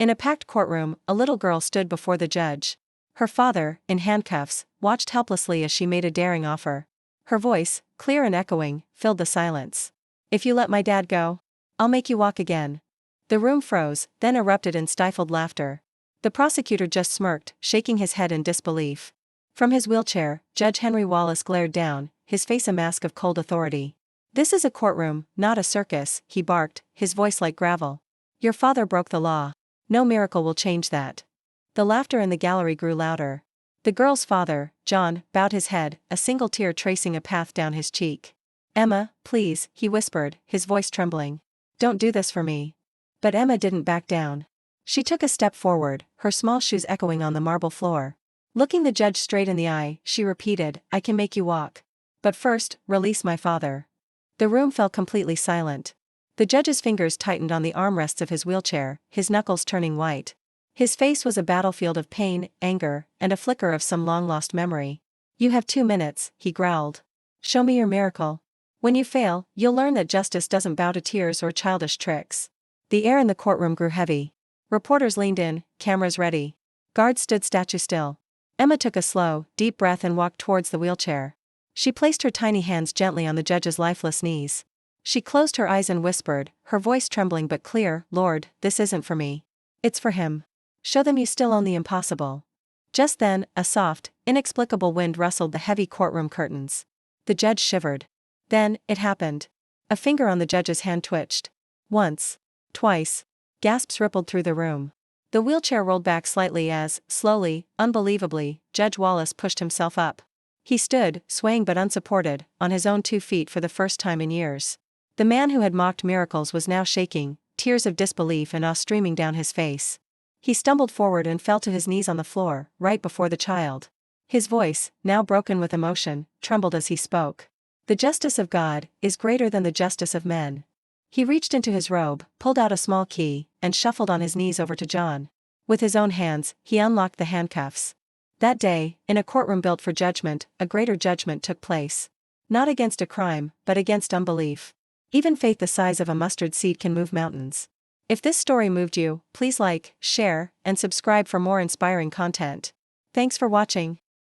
In a packed courtroom, a little girl stood before the judge. Her father, in handcuffs, watched helplessly as she made a daring offer. Her voice, clear and echoing, filled the silence. "If you let my dad go, I'll make you walk again." The room froze, then erupted in stifled laughter. The prosecutor just smirked, shaking his head in disbelief. From his wheelchair, Judge Henry Wallace glared down, his face a mask of cold authority. "This is a courtroom, not a circus," he barked, his voice like gravel. "Your father broke the law. No miracle will change that." The laughter in the gallery grew louder. The girl's father, John, bowed his head, a single tear tracing a path down his cheek. "Emma, please," he whispered, his voice trembling. "Don't do this for me." But Emma didn't back down. She took a step forward, her small shoes echoing on the marble floor. Looking the judge straight in the eye, she repeated, "I can make you walk. But first, release my father." The room fell completely silent. The judge's fingers tightened on the armrests of his wheelchair, his knuckles turning white. His face was a battlefield of pain, anger, and a flicker of some long-lost memory. "You have 2 minutes," he growled. "Show me your miracle. When you fail, you'll learn that justice doesn't bow to tears or childish tricks." The air in the courtroom grew heavy. Reporters leaned in, cameras ready. Guards stood statue still. Emma took a slow, deep breath and walked towards the wheelchair. She placed her tiny hands gently on the judge's lifeless knees. She closed her eyes and whispered, her voice trembling but clear, "Lord, this isn't for me. It's for him. Show them you still own the impossible." Just then, a soft, inexplicable wind rustled the heavy courtroom curtains. The judge shivered. Then, it happened. A finger on the judge's hand twitched. Once. Twice. Gasps rippled through the room. The wheelchair rolled back slightly as, slowly, unbelievably, Judge Wallace pushed himself up. He stood, swaying but unsupported, on his own 2 feet for the first time in years. The man who had mocked miracles was now shaking, tears of disbelief and awe streaming down his face. He stumbled forward and fell to his knees on the floor, right before the child. His voice, now broken with emotion, trembled as he spoke. "The justice of God is greater than the justice of men." He reached into his robe, pulled out a small key, and shuffled on his knees over to John. With his own hands, he unlocked the handcuffs. That day, in a courtroom built for judgment, a greater judgment took place. Not against a crime, but against unbelief. Even faith the size of a mustard seed can move mountains. If this story moved you, please like, share, and subscribe for more inspiring content. Thanks for watching.